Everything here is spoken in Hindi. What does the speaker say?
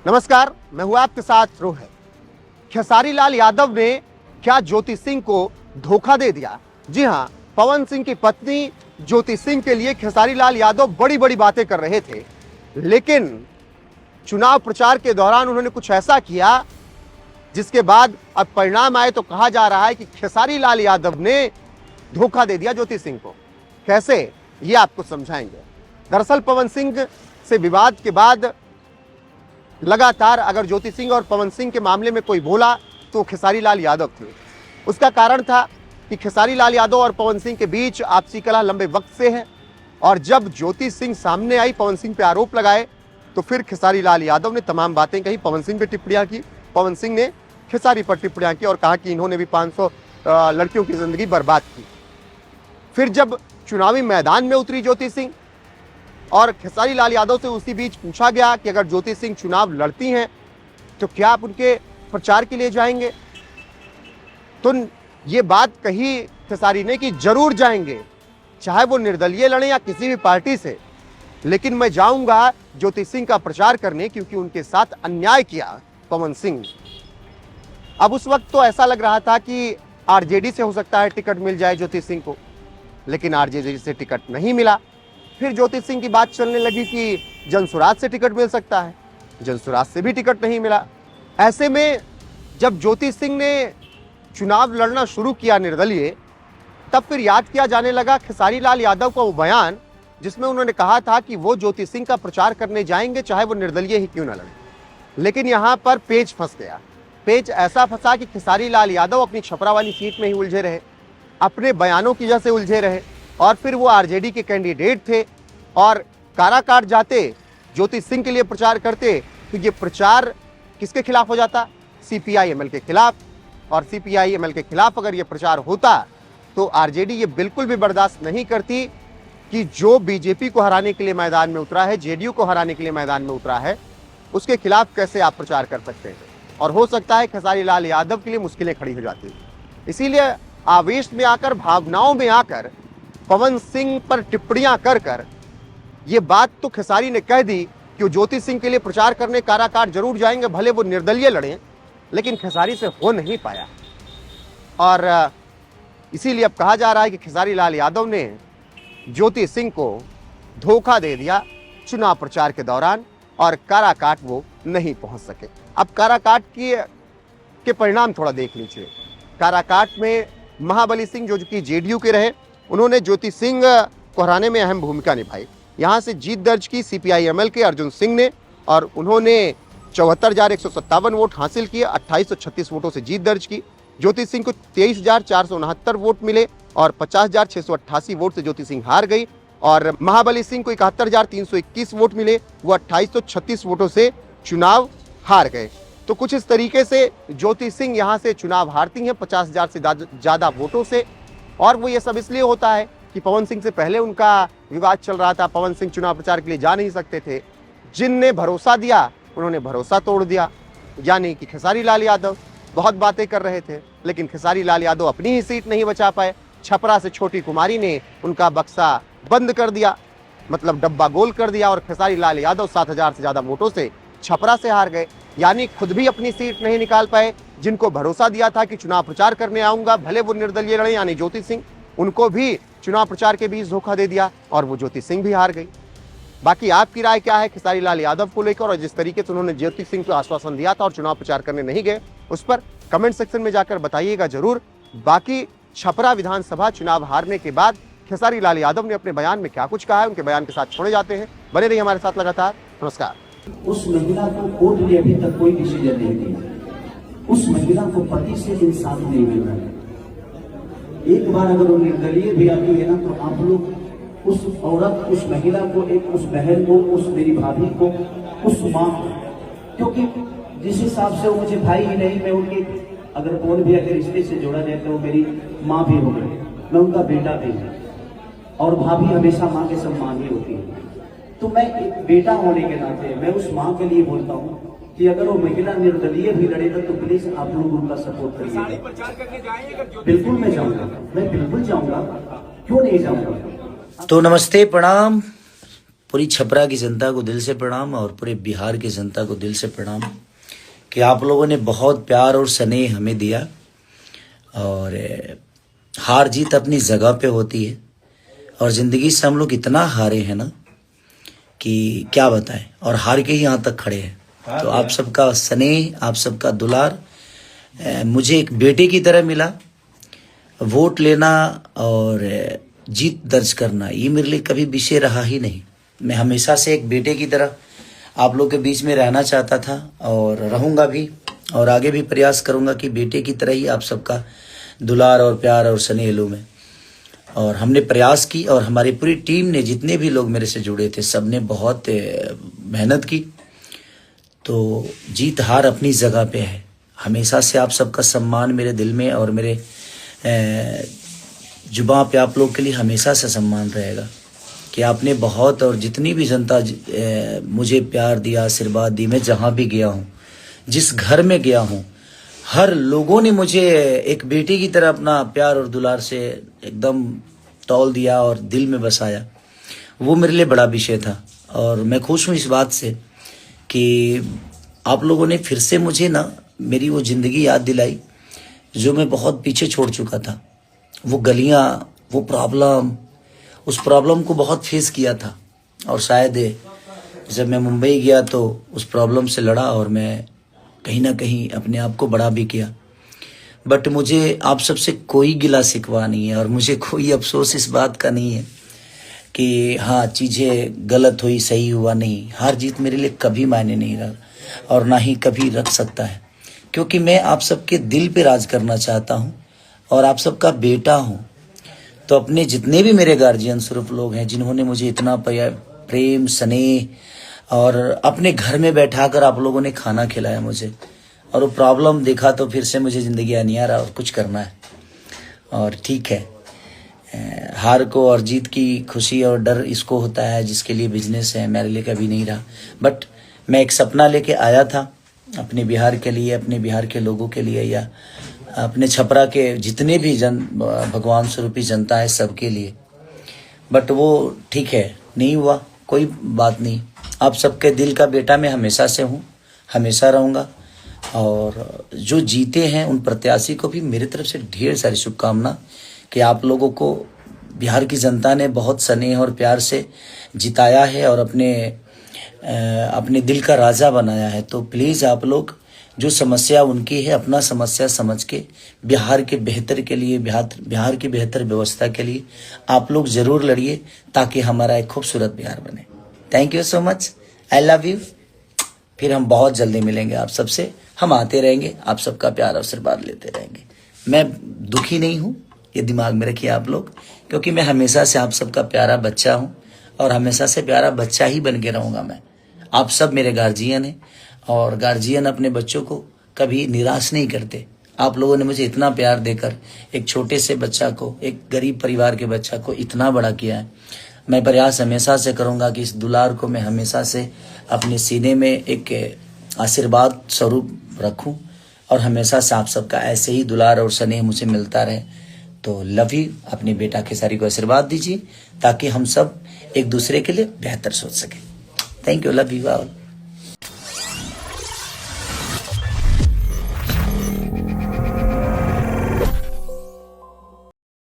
नमस्कार, मैं हूं आपके साथ रोहित। खेसारी लाल यादव ने क्या ज्योति सिंह को धोखा दे दिया? जी हां, पवन सिंह की पत्नी ज्योति सिंह के लिए खेसारी लाल यादव बड़ी बड़ी बातें कर रहे थे, लेकिन चुनाव प्रचार के दौरान उन्होंने कुछ ऐसा किया जिसके बाद अब परिणाम आए तो कहा जा रहा है कि खेसारी लाल यादव ने धोखा दे दिया ज्योति सिंह को। कैसे, ये आपको समझाएंगे। दरअसल पवन सिंह से विवाद के बाद लगातार अगर ज्योति सिंह और पवन सिंह के मामले में कोई बोला तो खेसारी लाल यादव थे। उसका कारण था कि खेसारी लाल यादव और पवन सिंह के बीच आपसी कलह लंबे वक्त से है, और जब ज्योति सिंह सामने आई, पवन सिंह पे आरोप लगाए, तो फिर खेसारी लाल यादव ने तमाम बातें कही, पवन सिंह पे टिप्पणियां की, पवन सिंह ने खेसारी पर टिप्पणियां की और कहा कि इन्होंने भी 500 लड़कियों की जिंदगी बर्बाद की। फिर जब चुनावी मैदान में उतरी ज्योति सिंह और खेसारी लाल यादव से उसी बीच पूछा गया कि अगर ज्योति सिंह चुनाव लड़ती हैं तो क्या आप उनके प्रचार के लिए जाएंगे, तो ये बात कही खेसारी ने कि जरूर जाएंगे, चाहे वो निर्दलीय लड़े या किसी भी पार्टी से, लेकिन मैं जाऊंगा ज्योति सिंह का प्रचार करने, क्योंकि उनके साथ अन्याय किया पवन सिंह। अब उस वक्त तो ऐसा लग रहा था कि आरजेडी से हो सकता है टिकट मिल जाए ज्योति सिंह को, लेकिन आरजेडी से टिकट नहीं मिला। फिर ज्योति सिंह की बात चलने लगी कि जनसुराज से टिकट मिल सकता है, जनसुराज से भी टिकट नहीं मिला। ऐसे में जब ज्योति सिंह ने चुनाव लड़ना शुरू किया निर्दलीय, तब फिर याद किया जाने लगा खेसारी लाल यादव का वो बयान जिसमें उन्होंने कहा था कि वो ज्योति सिंह का प्रचार करने जाएंगे चाहे वो निर्दलीय ही क्यों न लड़े। लेकिन यहाँ पर पेच फंस गया। पेच ऐसा फंसा कि खेसारी लाल यादव अपनी छपरा वाली सीट में ही उलझे रहे, अपने बयानों की वजह से उलझे रहे, और फिर वो आरजेडी के कैंडिडेट थे और काराकाट जाते, ज्योति सिंह के लिए प्रचार करते, तो ये प्रचार किसके खिलाफ हो जाता? सीपीआई-एमएल के खिलाफ। और सीपीआई-एमएल के खिलाफ अगर ये प्रचार होता तो आरजेडी ये बिल्कुल भी बर्दाश्त नहीं करती कि जो बीजेपी को हराने के लिए मैदान में उतरा है, जेडीयू को हराने के लिए मैदान में उतरा है, उसके खिलाफ कैसे आप प्रचार कर सकते हैं। और हो सकता है खेसारी लाल यादव के लिए मुश्किलें खड़ी हो जाती हैं। इसीलिए आवेश में आकर, भावनाओं में आकर पवन सिंह पर टिप्पणियां कर कर ये बात तो खेसारी ने कह दी कि वो ज्योति सिंह के लिए प्रचार करने काराकाट जरूर जाएंगे, भले वो निर्दलीय लड़ें, लेकिन खेसारी से हो नहीं पाया। और इसीलिए अब कहा जा रहा है कि खेसारी लाल यादव ने ज्योति सिंह को धोखा दे दिया चुनाव प्रचार के दौरान, और काराकाट वो नहीं पहुंच सके। अब काराकाट के परिणाम थोड़ा देख लीजिए। काराकाट में महाबली सिंह जो कि जेडीयू के रहे, उन्होंने ज्योति सिंह को हराने में अहम भूमिका निभाई। यहां से जीत दर्ज की सीपीआई-एमएल के अर्जुन सिंह ने, और उन्होंने 74,157 वोट हासिल किए, 2836 वोटों से जीत दर्ज की। ज्योति सिंह को 23,469 वोट मिले और 50,688 वोट से ज्योति सिंह हार गई, और महाबली सिंह को 71,321 वोट मिले, वो 2836 वोटों से चुनाव हार गए। तो कुछ इस तरीके से ज्योति सिंह यहां से चुनाव हारती हैं 50,000 से ज्यादा वोटों से। और वो ये सब इसलिए होता है कि पवन सिंह से पहले उनका विवाद चल रहा था, पवन सिंह चुनाव प्रचार के लिए जा नहीं सकते थे। जिनने भरोसा दिया उन्होंने भरोसा तोड़ दिया, यानी कि खेसारी लाल यादव बहुत बातें कर रहे थे, लेकिन खेसारी लाल यादव अपनी ही सीट नहीं बचा पाए। छपरा से छोटी कुमारी ने उनका बक्सा बंद कर दिया, मतलब डब्बा गोल कर दिया, और खेसारी लाल यादव 7,000 से ज्यादा वोटों से छपरा से हार गए। यानी खुद भी अपनी सीट नहीं निकाल पाए। जिनको भरोसा दिया था कि चुनाव प्रचार करने आऊंगा, भले वो निर्दलीय लड़े, यानी ज्योति सिंह, उनको भी चुनाव प्रचार के बीच धोखा दे दिया और वो ज्योति सिंह भी हार गई। बाकी आपकी राय क्या है खेसारी लाल यादव को लेकर, और जिस तरीके से उन्होंने ज्योति सिंह को आश्वासन दिया था और चुनाव प्रचार करने नहीं गए, उस पर कमेंट सेक्शन में जाकर बताइएगा जरूर। बाकी छपरा विधानसभा चुनाव हारने के बाद खेसारी लाल यादव ने अपने बयान में क्या कुछ कहा है, उनके बयान के साथ छोड़े जाते हैं। बने रहिए हमारे साथ लगातार। नमस्कार। उस महिला को कोर्ट ने अभी तक कोई डिसीजन नहीं दिया। उस महिला को पति से इंसाफ नहीं मिल रहा है। एक बार अगर वो निर्दलीय भी आती है ना, तो आप लोग उस औरत, उस महिला को, एक उस बहन को, उस मेरी भाभी को, उस माँ को, क्योंकि जिस हिसाब से वो मुझे भाई ही नहीं, मैं उनकी अगर कौन भी अगर रिश्ते से जोड़ा जाए तो वो मेरी माँ भी हो गई, मैं उनका बेटा भी हूँ, और भाभी हमेशा माँ के सम्मान ही होती है। तो मैं एक बेटा होने के नाते मैं उस माँ के लिए बोलता हूँ कि अगर वो महिला निर्दलीय भी लड़ेगा तो प्लीज आप लोग उनका सपोर्ट करिए। बिल्कुल मैं जाऊंगा, मैं बिल्कुल जाऊंगा, क्यों नहीं जाऊंगा। तो नमस्ते, प्रणाम। पूरी छपरा की जनता को दिल से प्रणाम और पूरे बिहार की जनता को दिल से प्रणाम कि आप लोगों ने बहुत प्यार और स्नेह हमें दिया। और हार जीत अपनी जगह पे होती है और ज़िंदगी से हम लोग इतना हारे हैं ना कि क्या बताएं, और हार के ही यहाँ तक खड़े हैं। तो आप सबका स्नेह, आप सबका दुलार मुझे एक बेटे की तरह मिला। वोट लेना और जीत दर्ज करना ये मेरे लिए कभी विषय रहा ही नहीं। मैं हमेशा से एक बेटे की तरह आप लोग के बीच में रहना चाहता था और रहूँगा भी, और आगे भी प्रयास करूँगा कि बेटे की तरह ही आप सबका दुलार और प्यार और स्नेह लूँ मैं। और हमने प्रयास की और हमारी पूरी टीम ने, जितने भी लोग मेरे से जुड़े थे, सब ने बहुत मेहनत की। तो जीत हार अपनी जगह पे है। हमेशा से आप सबका सम्मान मेरे दिल में और मेरे जुबान पे आप लोग के लिए हमेशा से सम्मान रहेगा कि आपने बहुत, और जितनी भी जनता मुझे प्यार दिया, आशीर्वाद दी, मैं जहाँ भी गया हूँ, जिस घर में गया हूँ, हर लोगों ने मुझे एक बेटे की तरह अपना प्यार और दुलार से एकदम तौल दिया और दिल में बसाया। वो मेरे लिए बड़ा विषय था और मैं खुश हूँ इस बात से कि आप लोगों ने फिर से मुझे ना मेरी वो ज़िंदगी याद दिलाई जो मैं बहुत पीछे छोड़ चुका था। वो गलियाँ, वो प्रॉब्लम, उस प्रॉब्लम को बहुत फेस किया था और शायद जब मैं मुंबई गया तो उस प्रॉब्लम से लड़ा और मैं कहीं ना कहीं अपने आप को बड़ा भी किया। बट मुझे आप सबसे कोई गिला शिकवा नहीं है और मुझे कोई अफसोस इस बात का नहीं है कि हाँ चीज़ें गलत हुई, सही हुआ नहीं। हार जीत मेरे लिए कभी मायने नहीं रहा और ना ही कभी रख सकता है, क्योंकि मैं आप सबके दिल पे राज करना चाहता हूँ और आप सबका बेटा हूँ। तो अपने जितने भी मेरे गार्जियन स्वरूप लोग हैं जिन्होंने मुझे इतना प्रेम, स्नेह और अपने घर में बैठाकर आप लोगों ने खाना खिलाया मुझे, और वो प्रॉब्लम देखा तो फिर से मुझे ज़िंदगी नहीं आ रहा और कुछ करना है। और ठीक है, हार को और जीत की खुशी और डर इसको होता है जिसके लिए बिजनेस है, मेरे लिए कभी नहीं रहा। बट मैं एक सपना लेके आया था अपने बिहार के लिए, अपने बिहार के लोगों के लिए, या अपने छपरा के जितने भी भगवान स्वरूपी जनता है सबके लिए। बट वो ठीक है, नहीं हुआ, कोई बात नहीं। आप सबके दिल का बेटा मैं हमेशा से हूँ, हमेशा रहूँगा। और जो जीते हैं उन प्रत्याशी को भी मेरी तरफ से ढेर सारी शुभकामना कि आप लोगों को बिहार की जनता ने बहुत स्नेह और प्यार से जिताया है और अपने दिल का राजा बनाया है। तो प्लीज़ आप लोग, जो समस्या उनकी है, अपना समस्या समझ के बिहार के बेहतर के लिए, बिहार की बेहतर व्यवस्था के लिए आप लोग ज़रूर लड़िए ताकि हमारा एक खूबसूरत बिहार बने। Thank you so much, I love you. फिर हम बहुत जल्दी मिलेंगे आप सबसे, हम आते रहेंगे, आप सबका प्यार आशीर्वाद लेते रहेंगे। मैं दुखी नहीं हूँ, ये दिमाग में रखिए आप लोग, क्योंकि मैं हमेशा से आप सबका प्यारा बच्चा हूँ और हमेशा से प्यारा बच्चा ही बन के रहूँगा मैं। आप सब मेरे गार्जियन हैं और गार्जियन अपने बच्चों को कभी निराश नहीं करते। आप लोगों ने मुझे इतना प्यार देकर एक छोटे से बच्चा को, एक गरीब परिवार के बच्चा को इतना बड़ा किया है। मैं प्रयास हमेशा से करूँगा कि इस दुलार को मैं हमेशा से अपने सीने में एक आशीर्वाद स्वरूप रखूं और हमेशा से आप सबका ऐसे ही दुलार और स्नेह मुझे मिलता रहे। तो लव यू। अपने बेटा खेसारी को आशीर्वाद दीजिए ताकि हम सब एक दूसरे के लिए बेहतर सोच सकें। Thank you, love you all.